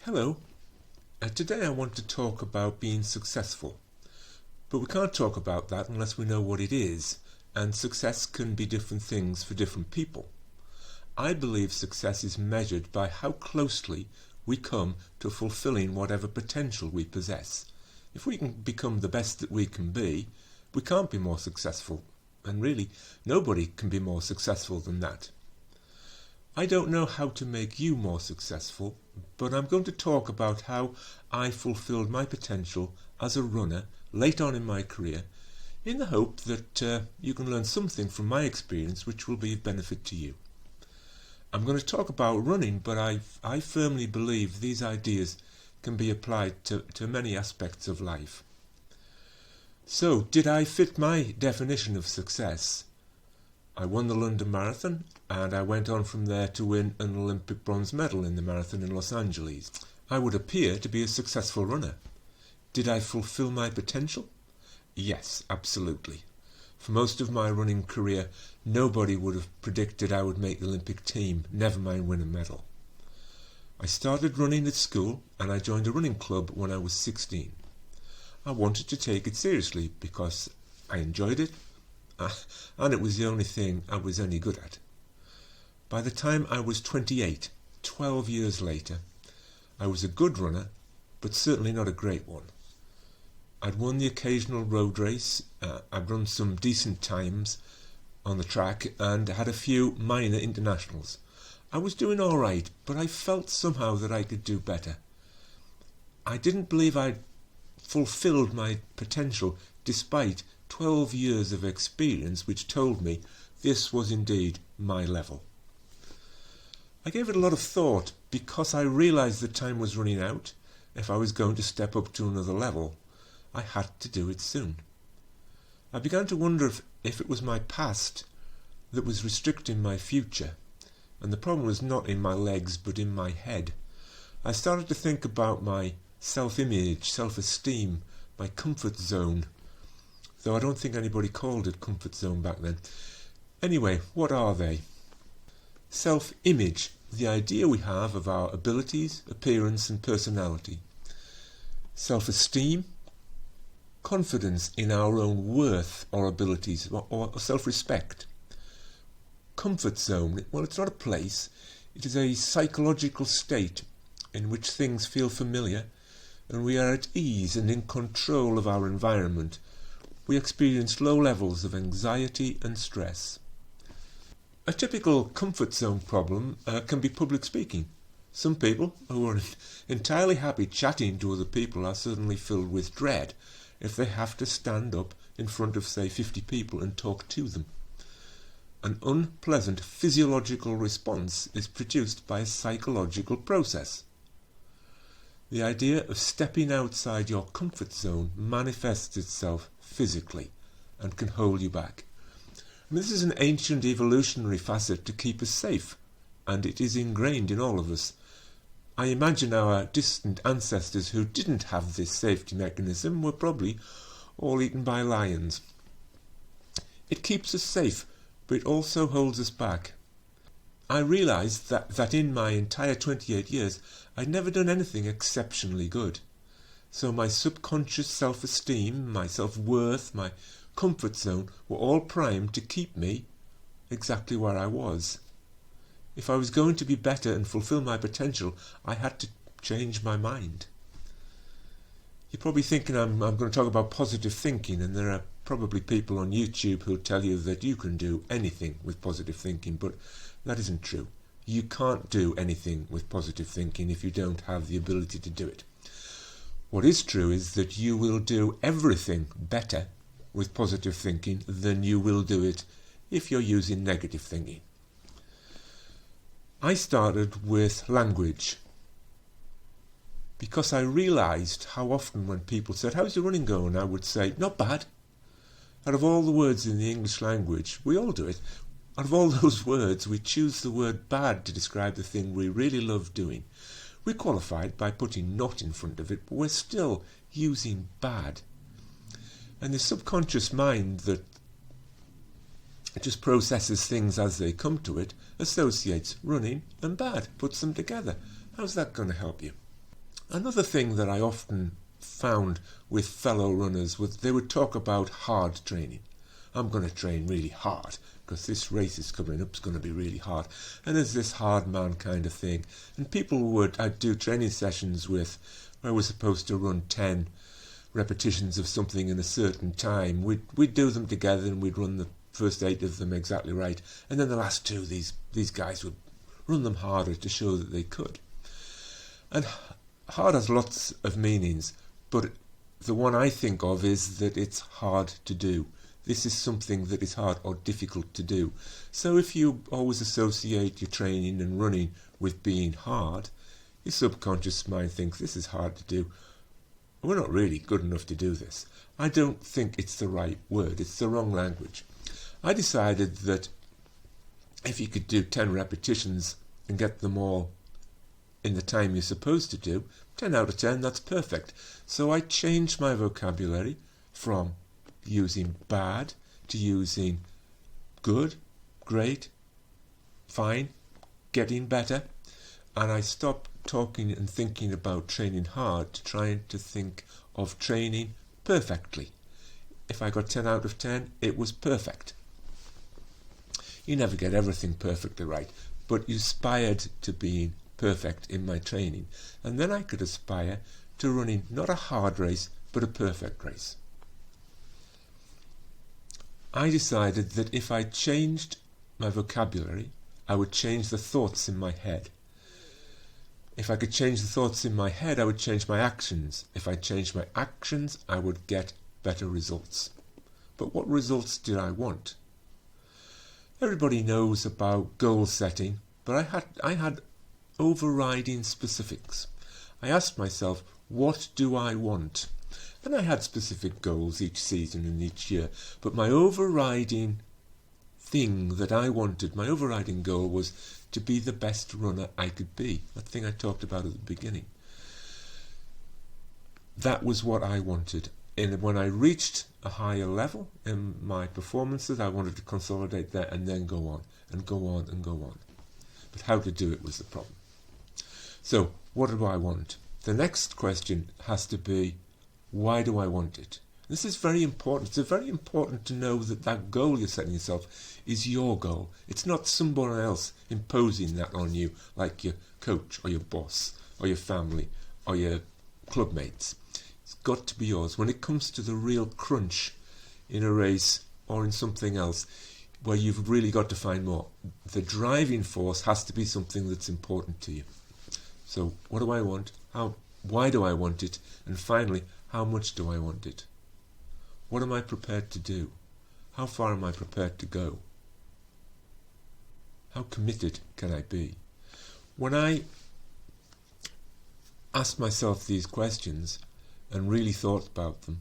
Hello. Today I want to talk about being successful. But we can't talk about that unless we know what it is, and success can be different things for different people. I believe success is measured by how closely we come to fulfilling whatever potential we possess. If we can become the best that we can be, we can't be more successful, and really, nobody can be more successful than that. I don't know how to make you more successful, but I'm going to talk about how I fulfilled my potential as a runner late on in my career, in the hope that you can learn something from my experience which will be of benefit to you. I'm going to talk about running, but I firmly believe these ideas can be applied to many aspects of life. So, did I fit my definition of success? I won the London Marathon, and I went on from there to win an Olympic bronze medal in the marathon in Los Angeles. I would appear to be a successful runner. Did I fulfill my potential? Yes, absolutely. For most of my running career, nobody would have predicted I would make the Olympic team, never mind win a medal. I started running at school, and I joined a running club when I was 16. I wanted to take it seriously because I enjoyed it, and it was the only thing I was any good at. By the time I was 28, 12 years later, I was a good runner, but certainly not a great one. I'd won the occasional road race, I'd run some decent times on the track, and had a few minor internationals. I was doing all right, but I felt somehow that I could do better. I didn't believe I'd fulfilled my potential despite 12 years of experience which told me this was indeed my level. I gave it a lot of thought because I realised that time was running out. If I was going to step up to another level, I had to do it soon. I began to wonder if it was my past that was restricting my future, and the problem was not in my legs but in my head. I started to think about my self-image, self-esteem, my comfort zone, though I don't think anybody called it comfort zone back then. Anyway, what are they? Self-image, the idea we have of our abilities, appearance and personality. Self-esteem, confidence in our own worth or abilities, or self-respect. Comfort zone, well, it's not a place, it is a psychological state in which things feel familiar and we are at ease and in control of our environment. We experience low levels of anxiety and stress. A typical comfort zone problem can be public speaking. Some people who are entirely happy chatting to other people are suddenly filled with dread if they have to stand up in front of, say, 50 people and talk to them. An unpleasant physiological response is produced by a psychological process. The idea of stepping outside your comfort zone manifests itself physically and can hold you back. This is an ancient evolutionary facet to keep us safe, and it is ingrained in all of us. I imagine our distant ancestors who didn't have this safety mechanism were probably all eaten by lions. It keeps us safe, but it also holds us back. I realised that in my entire 28 years I'd never done anything exceptionally good. So my subconscious self-esteem, my self-worth, my comfort zone were all primed to keep me exactly where I was. If I was going to be better and fulfill my potential, I had to change my mind. You're probably thinking I'm going to talk about positive thinking, and there are probably people on YouTube who'll tell you that you can do anything with positive thinking, but that isn't true. You can't do anything with positive thinking if you don't have the ability to do it. What is true is that you will do everything better with positive thinking than you will do it if you're using negative thinking. I started with language because I realised how often when people said, "How's your running going?" I would say, "Not bad." Out of all the words in the English language, we all do it, out of all those words we choose the word bad to describe the thing we really love doing. We qualify it by putting not in front of it, but we're still using bad. And the subconscious mind that just processes things as they come to it associates running and bad, puts them together. How's that going to help you? Another thing that I often found with fellow runners was they would talk about hard training. I'm going to train really hard because this race is coming up, it's going to be really hard. And there's this hard man kind of thing. And I'd do training sessions with where we're supposed to run 10 repetitions of something in a certain time. We'd do them together and we'd run the first 8 of them exactly right. And then the last 2, these guys would run them harder to show that they could. And hard has lots of meanings, but the one I think of is that it's hard to do. This is something that is hard or difficult to do. So if you always associate your training and running with being hard, your subconscious mind thinks this is hard to do. We're not really good enough to do this. I don't think it's the right word. It's the wrong language. I decided that if you could do 10 repetitions and get them all in the time you're supposed to do, 10 out of 10, that's perfect. So I changed my vocabulary from using bad to using good, great, fine, getting better. And I stopped talking and thinking about training hard to trying to think of training perfectly. If I got 10 out of 10, it was perfect. You never get everything perfectly right, but you aspired to being perfect in my training. And then I could aspire to running not a hard race, but a perfect race. I decided that if I changed my vocabulary, I would change the thoughts in my head. If I could change the thoughts in my head, I would change my actions. If I changed my actions, I would get better results. But what results did I want? Everybody knows about goal setting, but I had overriding specifics. I asked myself, what do I want? And I had specific goals each season and each year, but my overriding thing that I wanted, my overriding goal was to be the best runner I could be. That thing I talked about at the beginning. That was what I wanted. And when I reached a higher level in my performances, I wanted to consolidate that and then go on and go on and go on. But how to do it was the problem. So, what do I want? The next question has to be, why do I want it? This is very important. It's very important to know that that goal you're setting yourself is your goal. It's not someone else imposing that on you, like your coach or your boss or your family or your club mates. It's got to be yours. When it comes to the real crunch in a race or in something else, where you've really got to find more, the driving force has to be something that's important to you. So, what do I want? Why do I want it? And finally, how much do I want it? What am I prepared to do? How far am I prepared to go? How committed can I be? When I asked myself these questions and really thought about them,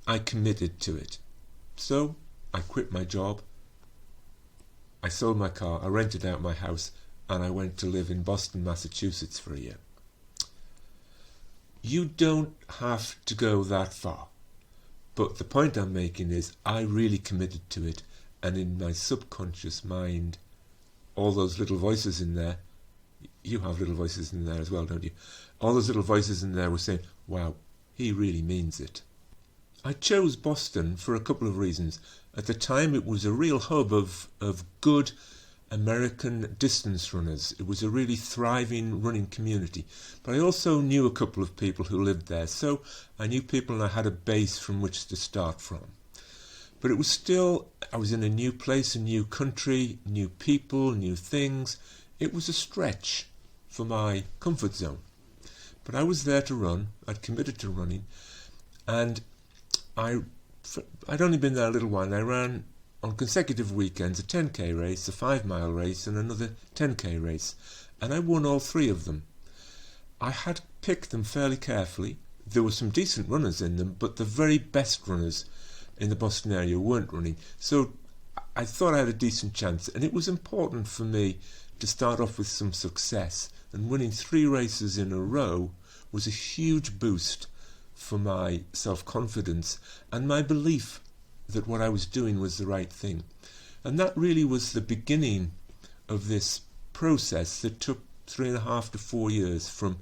I committed to it. So I quit my job, I sold my car, I rented out my house, and I went to live in Boston, Massachusetts for a year. You don't have to go that far. But the point I'm making is I really committed to it, and in my subconscious mind, all those little voices in there, you have little voices in there as well, don't you? All those little voices in there were saying, wow, he really means it. I chose Boston for a couple of reasons. At the time, it was a real hub of good American distance runners. It was a really thriving running community. But I also knew a couple of people who lived there, so I knew people and I had a base from which to start from. But it was still, I was in a new place, a new country, new people, new things. It was a stretch for my comfort zone. But I was there to run, I'd committed to running, and I'd only been there a little while, and I ran on consecutive weekends a 10k race, a 5-mile race, and another 10k race, and I won all 3 of them. I had picked them fairly carefully. There were some decent runners in them, but the very best runners in the Boston area weren't running, so I thought I had a decent chance, and it was important for me to start off with some success, and winning 3 races in a row was a huge boost for my self-confidence and my belief that what I was doing was the right thing. And that really was the beginning of this process that took 3.5 to 4 years from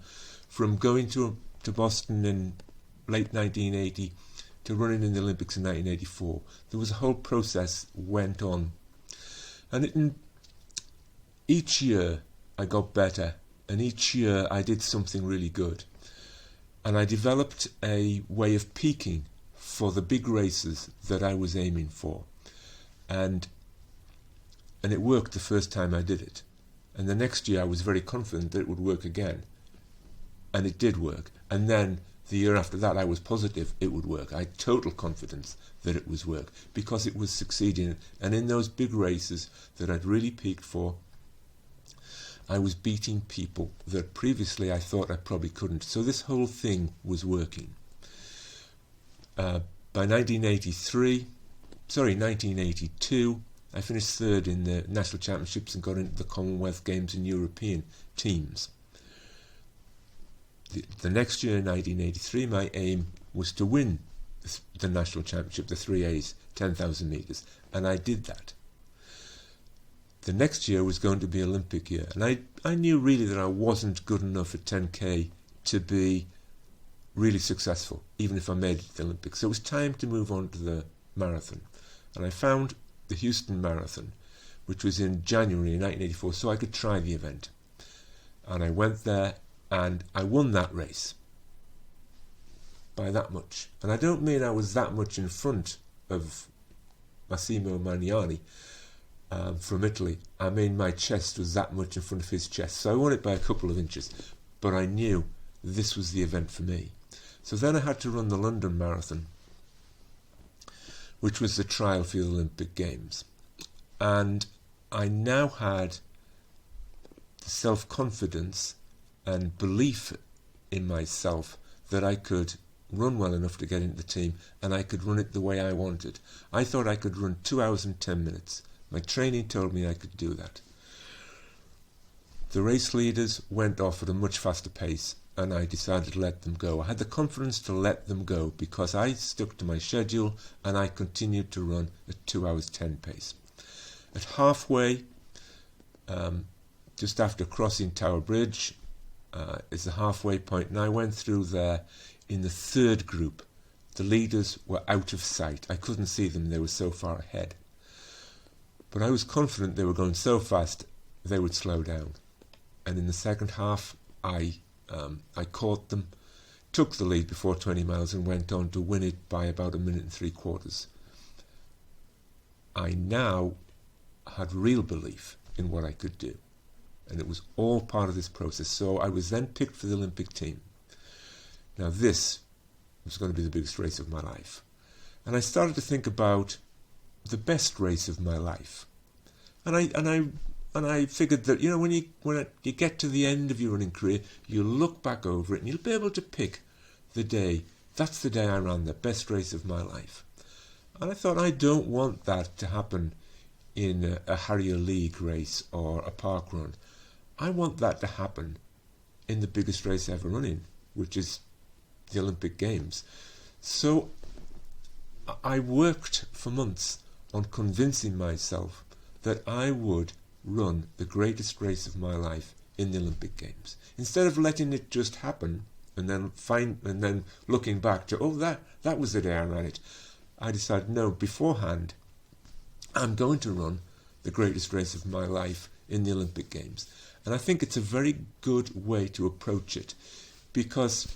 from going to Boston in late 1980 to running in the Olympics in 1984. There was a whole process went on. And each year I got better, and each year I did something really good. And I developed a way of peaking for the big races that I was aiming for. And it worked the first time I did it. And the next year I was very confident that it would work again. And it did work. And then the year after that I was positive it would work. I had total confidence that it was work because it was succeeding. And in those big races that I'd really peaked for, I was beating people that previously I thought I probably couldn't. So this whole thing was working. By 1982, I finished third in the national championships and got into the Commonwealth Games and European teams. The next year, in 1983, my aim was to win the national championship, the 3As, 10,000 metres, and I did that. The next year was going to be Olympic year, and I knew really that I wasn't good enough at 10k to be really successful, even if I made it to the Olympics. So it was time to move on to the marathon, and I found the Houston Marathon, which was in January 1984, so I could try the event. And I went there and I won that race by that much. And I don't mean I was that much in front of Massimo Magnani from Italy. I mean my chest was that much in front of his chest. So I won it by a couple of inches. But I knew this was the event for me. So then I had to run the London Marathon, which was the trial for the Olympic Games. And I now had the self-confidence and belief in myself that I could run well enough to get into the team, and I could run it the way I wanted. I thought I could run 2 hours and 10 minutes. My training told me I could do that. The race leaders went off at a much faster pace, and I decided to let them go. I had the confidence to let them go because I stuck to my schedule and I continued to run at 2 hours 10 pace. At halfway, just after crossing Tower Bridge, is the halfway point, and I went through there in the third group. The leaders were out of sight. I couldn't see them, they were so far ahead. But I was confident they were going so fast they would slow down. And in the second half, I caught them, took the lead before 20 miles and went on to win it by about 1 minute and 3/4. I now had real belief in what I could do. And it was all part of this process. So I was then picked for the Olympic team. Now this was going to be the biggest race of my life. And I started to think about the best race of my life. And I figured that, when you get to the end of your running career, you'll look back over it and you'll be able to pick the day. That's the day I ran the best race of my life. And I thought, I don't want that to happen in a Harrier League race or a park run. I want that to happen in the biggest race ever running, which is the Olympic Games. So I worked for months on convincing myself that I would run the greatest race of my life in the Olympic Games. Instead of letting it just happen and then looking back to, that was the day I ran it, I decided, no, beforehand, I'm going to run the greatest race of my life in the Olympic Games. And I think it's a very good way to approach it, because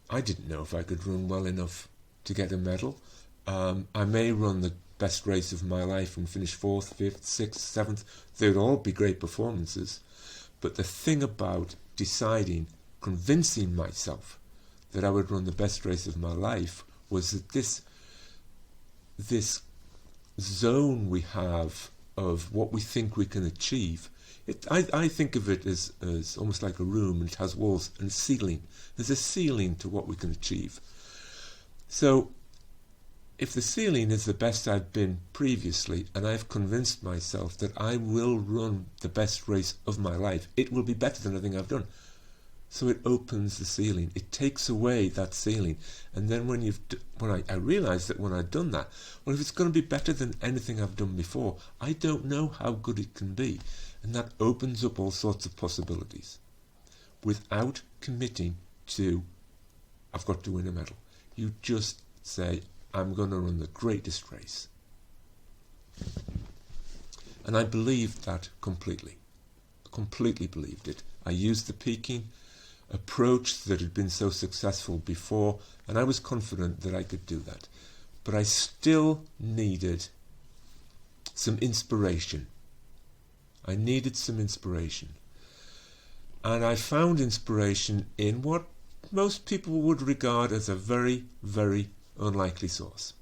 I didn't know if I could run well enough to get a medal. I may run the best race of my life and finish 4th, 5th, 6th, 7th. They would all be great performances. But the thing about convincing myself that I would run the best race of my life was that this zone we have of what we think we can achieve, I think of it as almost like a room, and it has walls and a ceiling. There's a ceiling to what we can achieve. So if the ceiling is the best I've been previously, and I've convinced myself that I will run the best race of my life, it will be better than anything I've done. So it opens the ceiling. It takes away that ceiling. And then when I realised that when I'd done that, well, if it's going to be better than anything I've done before, I don't know how good it can be. And that opens up all sorts of possibilities. without committing to, I've got to win a medal. You just say, I'm going to run the greatest race. And I believed that completely believed it. I used the peaking approach that had been so successful before, and I was confident that I could do that. But I still needed some inspiration. I needed some inspiration. And I found inspiration in what most people would regard as a very, very unlikely source.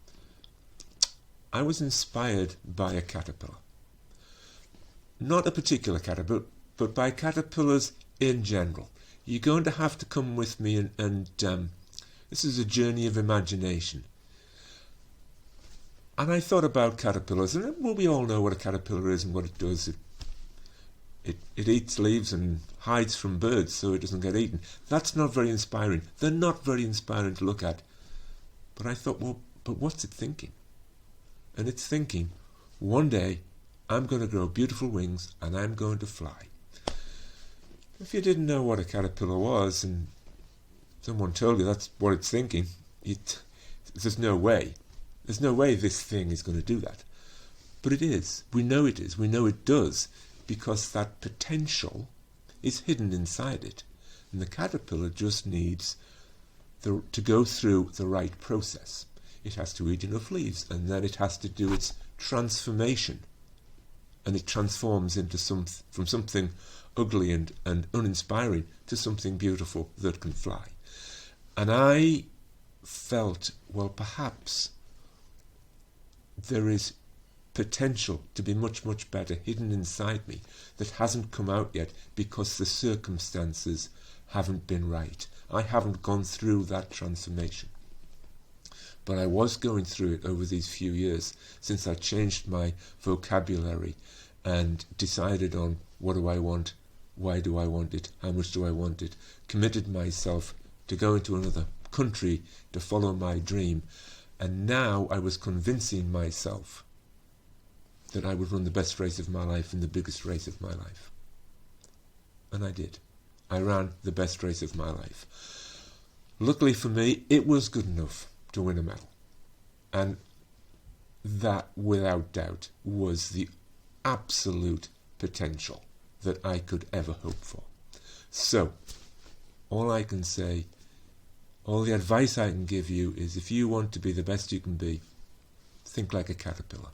I was inspired by a caterpillar. Not a particular caterpillar, but by caterpillars in general. You're going to have to come with me and this is a journey of imagination. And I thought about caterpillars, and well, we all know what a caterpillar is and what it does. It eats leaves and hides from birds so it doesn't get eaten. That's not very inspiring. They're not very inspiring to look at. But I thought, well, but what's it thinking? And it's thinking, one day I'm going to grow beautiful wings and I'm going to fly. If you didn't know what a caterpillar was and someone told you that's what it's thinking, there's no way. There's no way this thing is going to do that. But it is. We know it is. We know it does, because that potential is hidden inside it. And the caterpillar just needs to go through the right process. It has to eat enough leaves, and then it has to do its transformation. And it transforms into from something ugly and uninspiring to something beautiful that can fly. And I felt, well, perhaps there is potential to be much, much better hidden inside me that hasn't come out yet because the circumstances haven't been right. I haven't gone through that transformation. But I was going through it over these few years since I changed my vocabulary and decided on what do I want, why do I want it, how much do I want it, committed myself to go into another country to follow my dream. And now I was convincing myself that I would run the best race of my life and the biggest race of my life. And I did. I ran the best race of my life. Luckily for me, it was good enough to win a medal. And that, without doubt, was the absolute potential that I could ever hope for. So, all I can say, all the advice I can give you is if you want to be the best you can be, think like a caterpillar.